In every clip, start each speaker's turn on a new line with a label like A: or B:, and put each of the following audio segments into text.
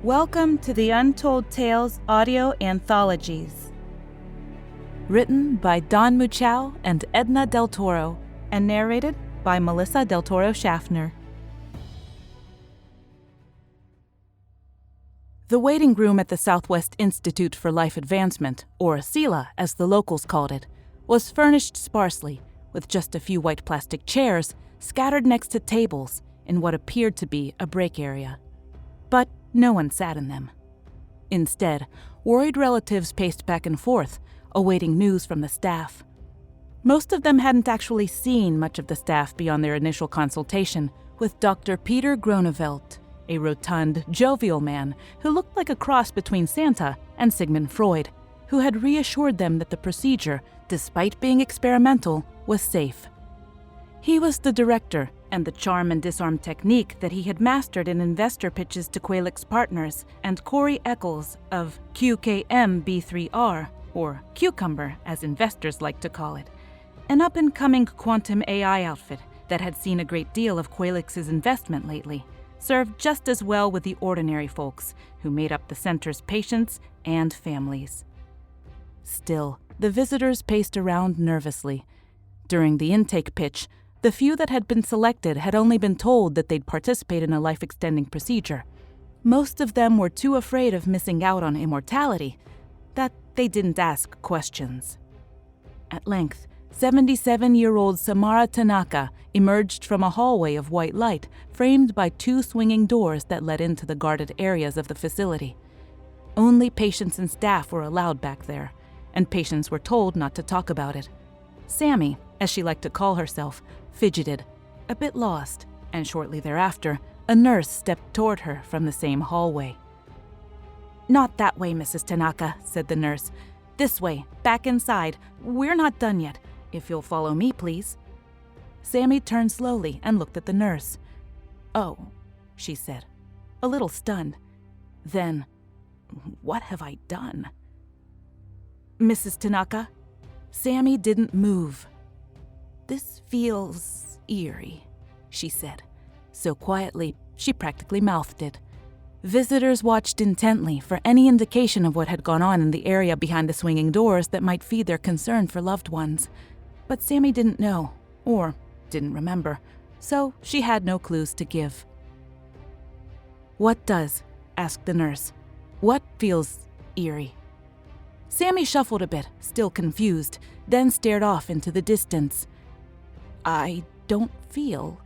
A: Welcome to the Untold Tales audio anthologies. Written by Don Muchow and Edna Del Toro, and narrated by Melissa Del Toro Schaffner. The waiting room at the Southwest Institute for Life Advancement, or SELA as the locals called it, was furnished sparsely, with just a few white plastic chairs scattered next to tables in what appeared to be a break area. But no one sat in them. Instead, worried relatives paced back and forth, awaiting news from the staff. Most of them hadn't actually seen much of the staff beyond their initial consultation with Dr. Peter Gronevelt, a rotund, jovial man who looked like a cross between Santa and Sigmund Freud, who had reassured them that the procedure, despite being experimental, was safe. He was the director, and the charm and disarm technique that he had mastered in investor pitches to Qualix Partners and Corey Eccles of QKM-B3R, or Cucumber as investors like to call it, an up-and-coming quantum AI outfit that had seen a great deal of Qualix's investment lately, served just as well with the ordinary folks who made up the center's patients and families. Still, the visitors paced around nervously. During the intake pitch, the few that had been selected had only been told that they'd participate in a life-extending procedure. Most of them were too afraid of missing out on immortality that they didn't ask questions. At length, 77-year-old Samara Tanaka emerged from a hallway of white light framed by two swinging doors that led into the guarded areas of the facility. Only patients and staff were allowed back there, and patients were told not to talk about it. Sammy, as she liked to call herself, fidgeted, a bit lost, and shortly thereafter, a nurse stepped toward her from the same hallway. "Not that way, Mrs. Tanaka," said the nurse. "This way, back inside. We're not done yet. If you'll follow me, please." Sammy turned slowly and looked at the nurse. "Oh," she said, a little stunned. Then, "What have I done?" "Mrs. Tanaka?" Sammy didn't move. "This feels eerie," she said, so quietly she practically mouthed it. Visitors watched intently for any indication of what had gone on in the area behind the swinging doors that might feed their concern for loved ones. But Sammy didn't know, or didn't remember, so she had no clues to give. "What does?" asked the nurse. "What feels eerie?" Sammy shuffled a bit, still confused, then stared off into the distance. "I don't feel,"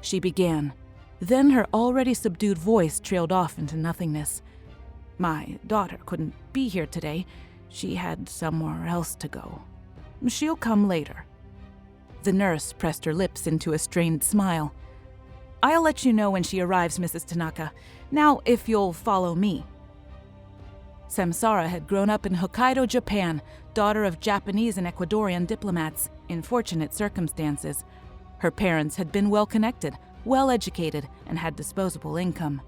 A: she began. Then her already subdued voice trailed off into nothingness. "My daughter couldn't be here today. She had somewhere else to go. She'll come later." The nurse pressed her lips into a strained smile. "I'll let you know when she arrives, Mrs. Tanaka. Now, if you'll follow me." Samsara had grown up in Hokkaido, Japan, daughter of Japanese and Ecuadorian diplomats, in fortunate circumstances. Her parents had been well-connected, well-educated, and had disposable income.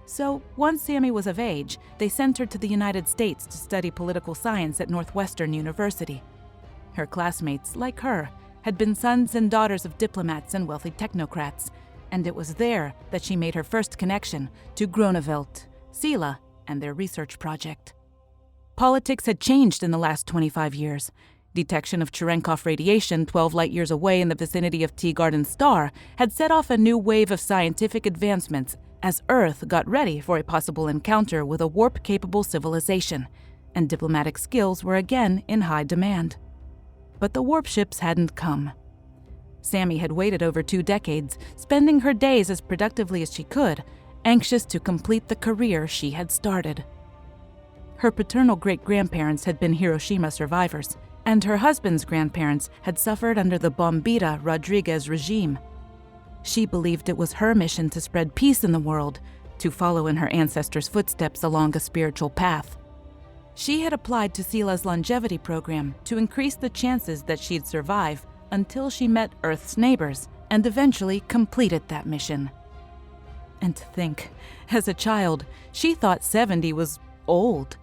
A: So, once Sammy was of age, they sent her to the United States to study political science at Northwestern University. Her classmates, like her, had been sons and daughters of diplomats and wealthy technocrats, and it was there that she made her first connection to Gronevelt, SELA, and their research project. Politics had changed in the last 25 years. Detection of Cherenkov radiation 12 light-years away in the vicinity of Teegarden Star had set off a new wave of scientific advancements as Earth got ready for a possible encounter with a warp-capable civilization, and diplomatic skills were again in high demand. But the warp ships hadn't come. Sammy had waited over 2 decades, spending her days as productively as she could, anxious to complete the career she had started. Her paternal great-grandparents had been Hiroshima survivors, and her husband's grandparents had suffered under the Bombita Rodriguez regime. She believed it was her mission to spread peace in the world, to follow in her ancestors' footsteps along a spiritual path. She had applied to SELA's longevity program to increase the chances that she'd survive until she met Earth's neighbors and eventually completed that mission. And to think, as a child, she thought 70 was old.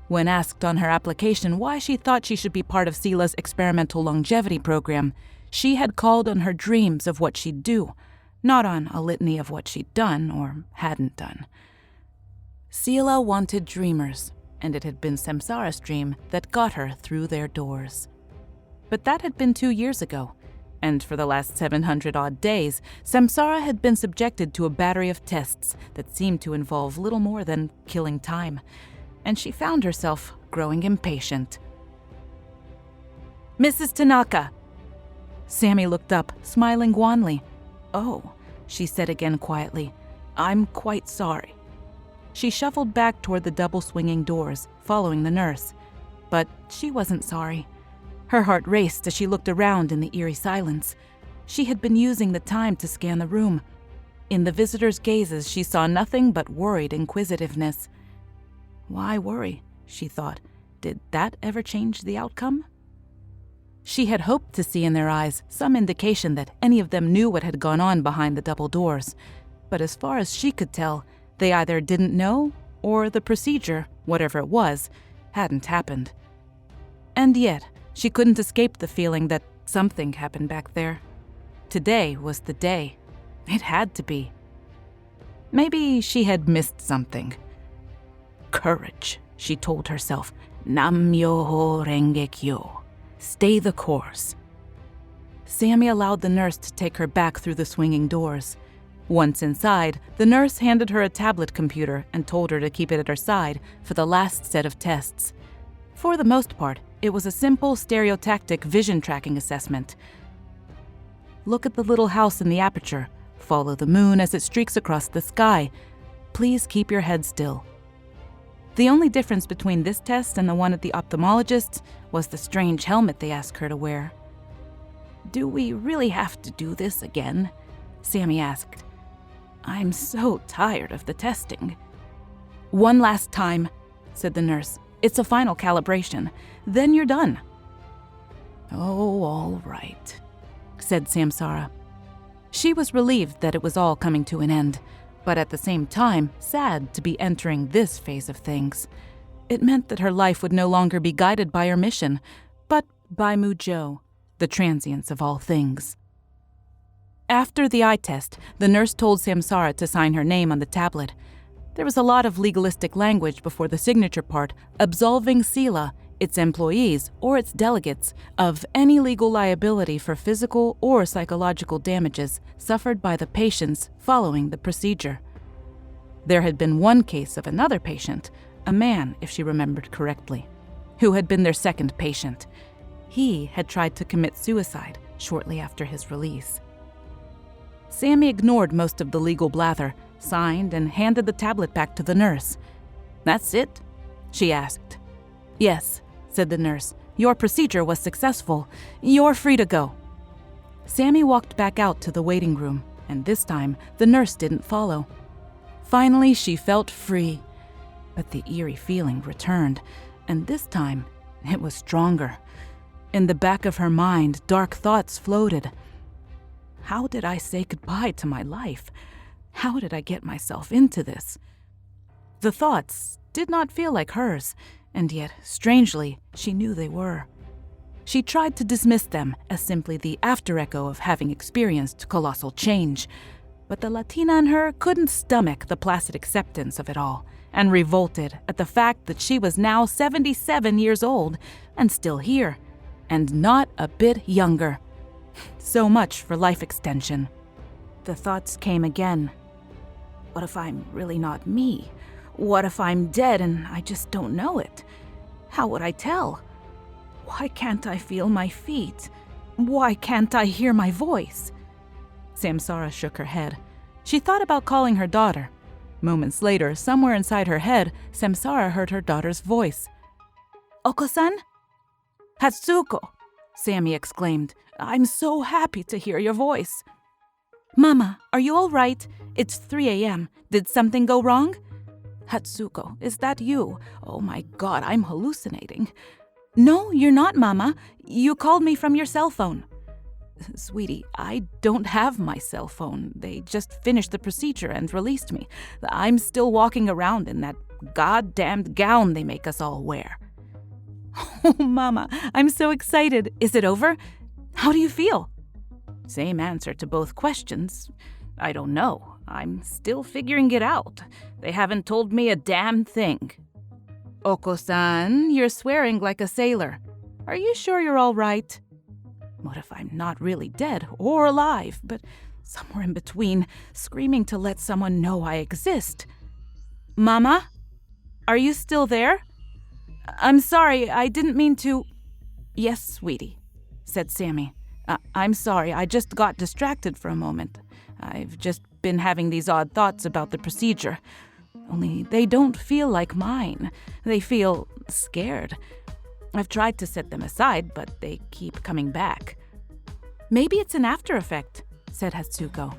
A: When asked on her application why she thought she should be part of SELA's experimental longevity program, she had called on her dreams of what she'd do, not on a litany of what she'd done or hadn't done. Sila wanted dreamers, and it had been Samsara's dream that got her through their doors. But that had been 2 years ago, and for the last 700-odd days, Samsara had been subjected to a battery of tests that seemed to involve little more than killing time, and she found herself growing impatient. "Mrs. Tanaka!" Sammy looked up, smiling wanly. "Oh," she said again quietly, "I'm quite sorry." She shuffled back toward the double-swinging doors, following the nurse. But she wasn't sorry. Her heart raced as she looked around in the eerie silence. She had been using the time to scan the room. In the visitors' gazes, she saw nothing but worried inquisitiveness. Why worry? She thought. Did that ever change the outcome? She had hoped to see in their eyes some indication that any of them knew what had gone on behind the double doors. But as far as she could tell, they either didn't know, or the procedure, whatever it was, hadn't happened. And yet, she couldn't escape the feeling that something happened back there. Today was the day. It had to be. Maybe she had missed something. Courage, she told herself. Myoho Renge Kyo. Stay the course. Sammy allowed the nurse to take her back through the swinging doors. Once inside, the nurse handed her a tablet computer and told her to keep it at her side for the last set of tests. For the most part, it was a simple stereotactic vision tracking assessment. Look at the little house in the aperture. Follow the moon as it streaks across the sky. Please keep your head still. The only difference between this test and the one at the ophthalmologist's was the strange helmet they asked her to wear. "Do we really have to do this again?" Sammy asked. "I'm so tired of the testing." "One last time," said the nurse. "It's a final calibration. Then you're done." "Oh, all right," said Samsara. She was relieved that it was all coming to an end, but at the same time sad to be entering this phase of things. It meant that her life would no longer be guided by her mission, but by Muchow, the transience of all things. After the eye test, the nurse told Samsara to sign her name on the tablet. There was a lot of legalistic language before the signature part, absolving Sila, its employees, or its delegates of any legal liability for physical or psychological damages suffered by the patients following the procedure. There had been one case of another patient, a man, if she remembered correctly, who had been their second patient. He had tried to commit suicide shortly after his release. Sammy ignored most of the legal blather, signed, and handed the tablet back to the nurse. "That's it?" she asked. "Yes," said the nurse. "Your procedure was successful. You're free to go." Sammy walked back out to the waiting room, and this time the nurse didn't follow. Finally, she felt free. But the eerie feeling returned, and this time it was stronger. In the back of her mind, dark thoughts floated. How did I say goodbye to my life? How did I get myself into this? The thoughts did not feel like hers, and yet, strangely, she knew they were. She tried to dismiss them as simply the after-echo of having experienced colossal change, but the Latina in her couldn't stomach the placid acceptance of it all, and revolted at the fact that she was now 77 years old and still here, and not a bit younger. So much for life extension. The thoughts came again. What if I'm really not me? What if I'm dead and I just don't know it? How would I tell? Why can't I feel my feet? Why can't I hear my voice? Samsara shook her head. She thought about calling her daughter. Moments later, somewhere inside her head, Samsara heard her daughter's voice. "Oko-san?" "Hatsuko!" Sammy exclaimed. "I'm so happy to hear your voice." "Mama, are you all right? It's 3 a.m. Did something go wrong?" "Hatsuko, is that you? Oh my God, I'm hallucinating." "No, you're not, Mama. You called me from your cell phone." "Sweetie, I don't have my cell phone. They just finished the procedure and released me. I'm still walking around in that goddamned gown they make us all wear." "Oh, Mama, I'm so excited. Is it over? How do you feel?" Same answer to both questions. I don't know. I'm still figuring it out. They haven't told me a damn thing. Oko-san, you're swearing like a sailor. Are you sure you're all right? What if I'm not really dead or alive, but somewhere in between, screaming to let someone know I exist? Mama? Are you still there? I'm sorry, I didn't mean to... Yes, sweetie, said Sammy. I'm sorry, I just got distracted for a moment. I've just been having these odd thoughts about the procedure. Only they don't feel like mine. They feel scared. I've tried to set them aside, but they keep coming back. Maybe it's an after effect, said Hatsuko.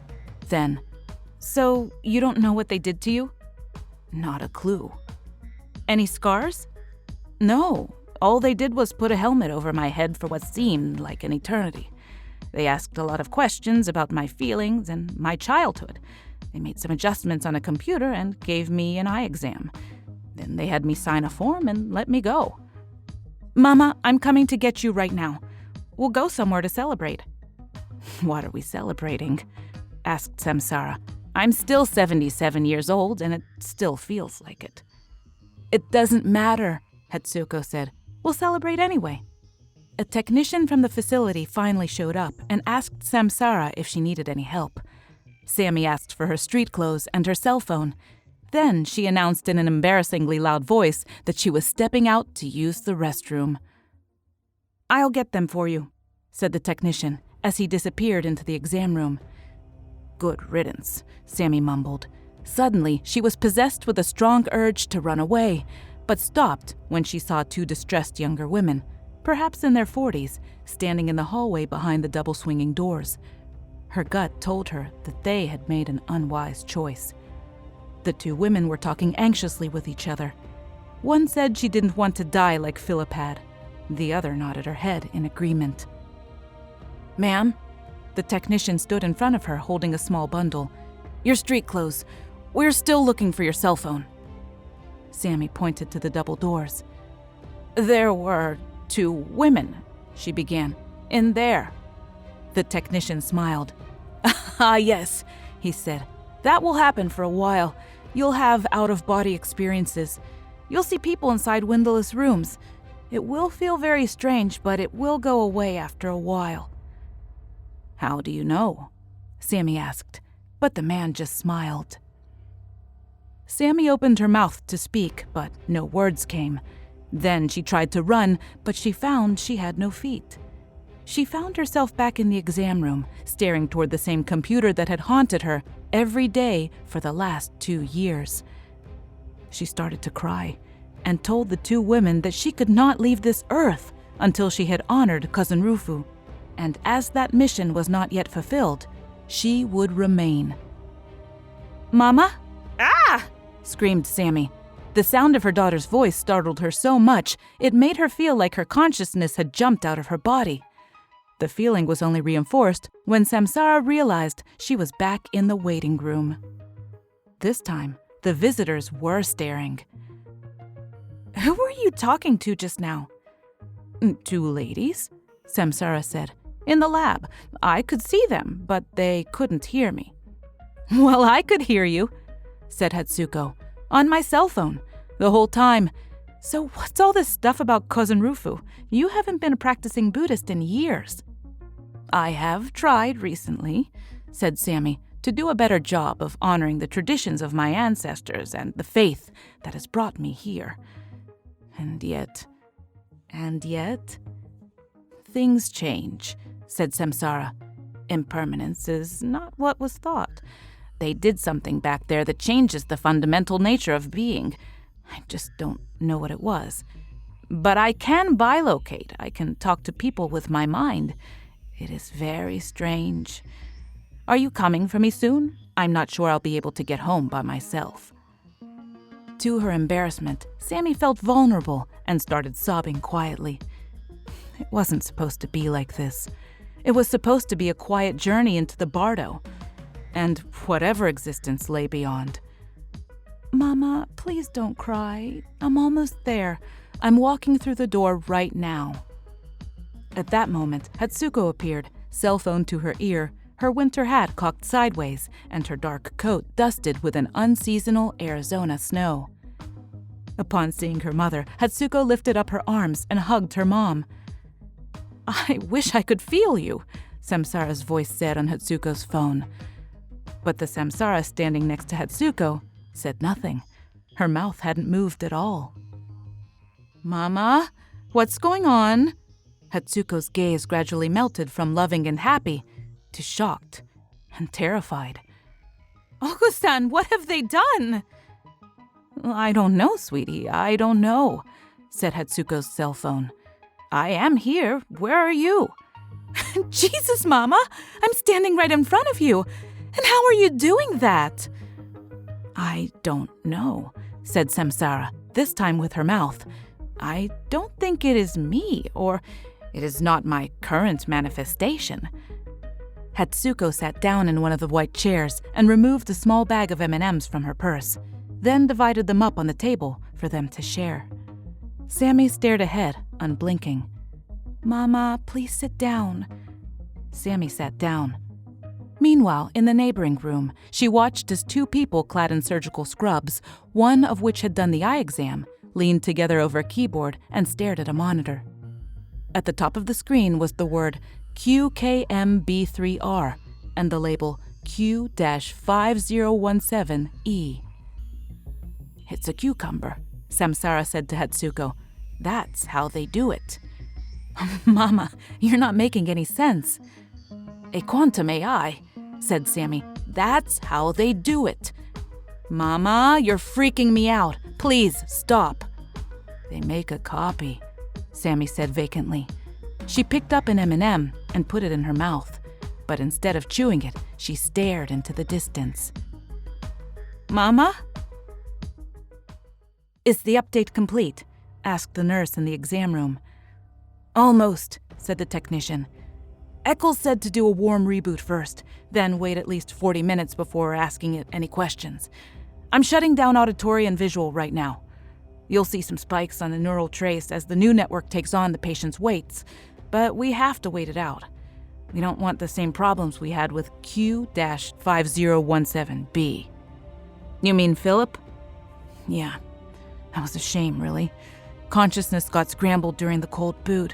A: Then, so you don't know what they did to you? Not a clue. Any scars? No. All they did was put a helmet over my head for what seemed like an eternity. They asked a lot of questions about my feelings and my childhood. They made some adjustments on a computer and gave me an eye exam. Then they had me sign a form and let me go. Mama, I'm coming to get you right now. We'll go somewhere to celebrate. What are we celebrating? Asked Samsara. I'm still 77 years old and it still feels like it. It doesn't matter, Hatsuko said. We'll celebrate anyway. A technician from the facility finally showed up and asked Samsara if she needed any help. Sammy asked for her street clothes and her cell phone. Then she announced in an embarrassingly loud voice that she was stepping out to use the restroom. I'll get them for you, said the technician as he disappeared into the exam room. Good riddance, Sammy mumbled. Suddenly, she was possessed with a strong urge to run away, but stopped when she saw two distressed younger women, perhaps in their 40s, standing in the hallway behind the double-swinging doors. Her gut told her that they had made an unwise choice. The two women were talking anxiously with each other. One said she didn't want to die like Philip had. The other nodded her head in agreement. Ma'am? The technician stood in front of her holding a small bundle. Your street clothes. We're still looking for your cell phone. Sammy pointed to the double doors. There were two women, she began. In there. The technician smiled. Ah, yes, he said. That will happen for a while. You'll have out-of-body experiences. You'll see people inside windowless rooms. It will feel very strange, but it will go away after a while. How do you know? Sammy asked, but the man just smiled. Sammy opened her mouth to speak, but no words came. Then she tried to run, but she found she had no feet. She found herself back in the exam room, staring toward the same computer that had haunted her every day for the last 2 years. She started to cry and told the two women that she could not leave this earth until she had honored cousin Rufu, and as that mission was not yet fulfilled, she would remain. Mama? Ah! Screamed Sammy. The sound of her daughter's voice startled her so much, it made her feel like her consciousness had jumped out of her body. The feeling was only reinforced when Samsara realized she was back in the waiting room. This time, the visitors were staring. Who were you talking to just now? Two ladies, Samsara said. In the lab. I could see them, but they couldn't hear me. Well, I could hear you, said Hatsuko. On my cell phone. The whole time. So what's all this stuff about cousin Rufu? You haven't been a practicing Buddhist in years. I have tried recently, said Sammy, to do a better job of honoring the traditions of my ancestors and the faith that has brought me here. And yet, things change, said Samsara. Impermanence is not what was thought. They did something back there that changes the fundamental nature of being. I just don't know what it was. But I can bilocate. I can talk to people with my mind. It is very strange. Are you coming for me soon? I'm not sure I'll be able to get home by myself. To her embarrassment, Sammy felt vulnerable and started sobbing quietly. It wasn't supposed to be like this. It was supposed to be a quiet journey into the bardo, and whatever existence lay beyond. Mama, please don't cry. I'm almost there. I'm walking through the door right now. At that moment, Hatsuko appeared, cell phone to her ear, her winter hat cocked sideways and her dark coat dusted with an unseasonal Arizona snow. Upon seeing her mother, Hatsuko lifted up her arms and hugged her mom. "I wish I could feel you," Samsara's voice said on Hatsuko's phone. But the Samsara standing next to Hatsuko said nothing. Her mouth hadn't moved at all. "Mama, what's going on?" Hatsuko's gaze gradually melted from loving and happy to shocked and terrified. "Oku-san, what have they done?" "I don't know, sweetie, I don't know," said Hatsuko's cell phone. "I am here. Where are you?" "Jesus, Mama, I'm standing right in front of you. And how are you doing that?" "I don't know," said Samsara, this time with her mouth. "I don't think it is me, or it is not my current manifestation." Hatsuko sat down in one of the white chairs and removed a small bag of M&Ms from her purse, then divided them up on the table for them to share. Sammy stared ahead, unblinking. "Mama, please sit down." Sammy sat down. Meanwhile, in the neighboring room, she watched as two people clad in surgical scrubs, one of which had done the eye exam, leaned together over a keyboard and stared at a monitor. At the top of the screen was the word QKMB3R and the label Q-5017E. "It's a cucumber," Samsara said to Hatsuko. "That's how they do it." "Mama, you're not making any sense." "A quantum AI," said Sammy. "That's how they do it." "Mama, you're freaking me out. Please, stop." "They make a copy," Sammy said vacantly. She picked up an M&M and put it in her mouth, but instead of chewing it, she stared into the distance. "Mama?" "Is the update complete?" asked the nurse in the exam room. "Almost," said the technician. "Eccles said to do a warm reboot first, then wait at least 40 minutes before asking it any questions. I'm shutting down auditory and visual right now. You'll see some spikes on the neural trace as the new network takes on the patient's weights, but we have to wait it out. We don't want the same problems we had with Q-5017B. "You mean Philip?" "Yeah, that was a shame, really. Consciousness got scrambled during the cold boot.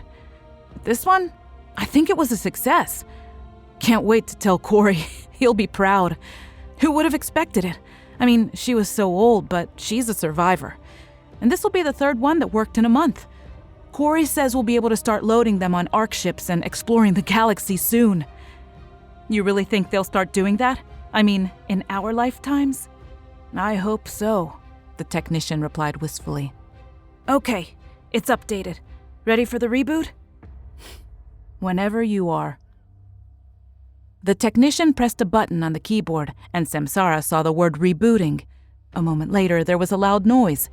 A: This one? I think it was a success. Can't wait to tell Corey. He'll be proud. Who would have expected it? I mean, she was so old, but she's a survivor. And this will be the third one that worked in a month. Corey says we'll be able to start loading them on ARC ships and exploring the galaxy soon." "You really think they'll start doing that? I mean, in our lifetimes?" "I hope so," the technician replied wistfully. "Okay, it's updated. Ready for the reboot?" "Whenever you are." The technician pressed a button on the keyboard, and Samsara saw the word rebooting. A moment later, there was a loud noise.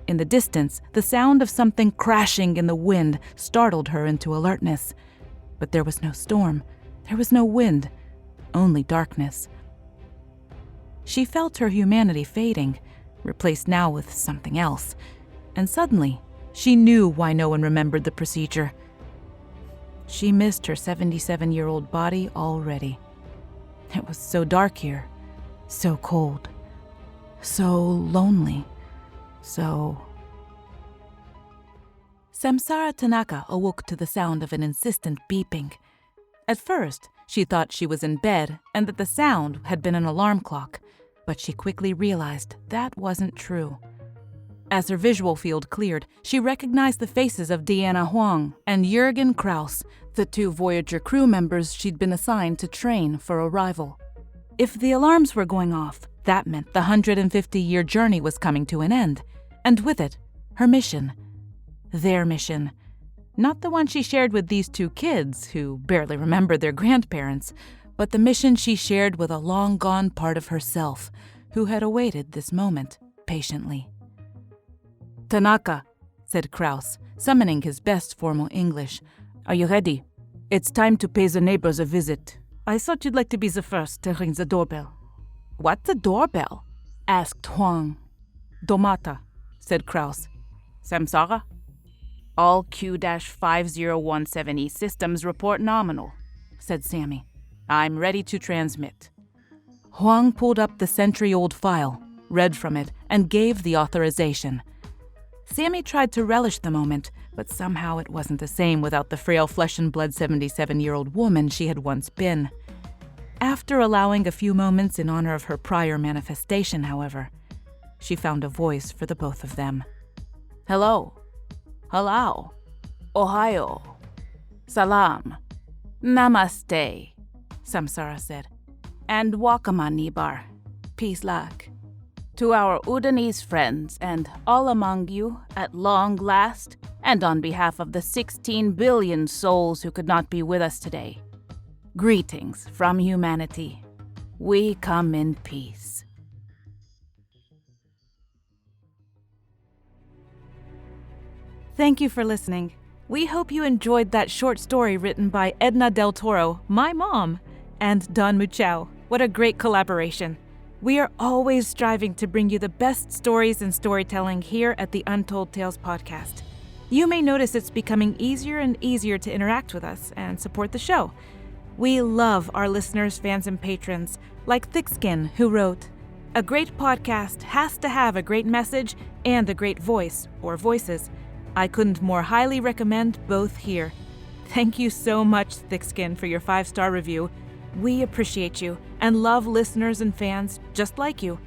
A: In the distance, the sound of something crashing in the wind startled her into alertness. But there was no storm. There was no wind. Only darkness. She felt her humanity fading, replaced now with something else. And suddenly, she knew why no one remembered the procedure. She missed her 77-year-old body already. It was so dark here, so cold, so lonely, so... Samsara Tanaka awoke to the sound of an insistent beeping. At first, she thought she was in bed and that the sound had been an alarm clock, but she quickly realized that wasn't true. As her visual field cleared, she recognized the faces of Deanna Huang and Jürgen Kraus, the two Voyager crew members she'd been assigned to train for arrival. If the alarms were going off, that meant the 150-year journey was coming to an end, and with it, her mission. Their mission. Not the one she shared with these two kids, who barely remembered their grandparents, but the mission she shared with a long-gone part of herself, who had awaited this moment patiently. "Tanaka," said Kraus, summoning his best formal English. "Are you ready? It's time to pay the neighbors a visit. I thought you'd like to be the first to ring the doorbell." "What's a doorbell?" asked Huang. "Domata," said Kraus. "Samsara?" "All Q-5017E systems report nominal," said Sammy. I'm ready to transmit." Huang pulled up the century-old file, read from it, and gave the authorization. Sammy tried to relish the moment, but somehow it wasn't the same without the frail flesh-and-blood 77-year-old woman she had once been. After allowing a few moments in honor of her prior manifestation, however, she found a voice for the both of them. "Hello. Halao. Ohio. Salam. Namaste," Samsara said. "And Wakama Nibar. Peace luck. To our Udanese friends and all among you, at long last, and on behalf of the 16 billion souls who could not be with us today, greetings from humanity. We come in peace." Thank you for listening. We hope you enjoyed that short story written by Edna Del Toro, my mom, and Don Muchow. What a great collaboration. We are always striving to bring you the best stories and storytelling here at the Untold Tales podcast. You may notice it's becoming easier and easier to interact with us and support the show. We love our listeners, fans, and patrons, like Thickskin, who wrote, "A great podcast has to have a great message and a great voice, or voices. I couldn't more highly recommend both here." Thank you so much, Thickskin, for your 5-star review. We appreciate you and love listeners and fans just like you.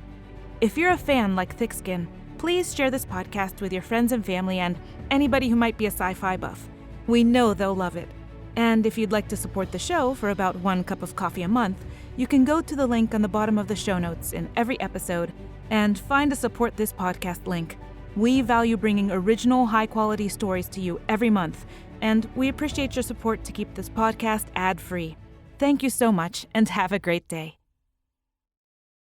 A: If you're a fan like Thickskin, please share this podcast with your friends and family and anybody who might be a sci-fi buff. We know they'll love it. And if you'd like to support the show for about 1 cup of coffee a month, you can go to the link on the bottom of the show notes in every episode and find a Support This Podcast link. We value bringing original, high-quality stories to you every month, and we appreciate your support to keep this podcast ad-free. Thank you so much, and have a great day.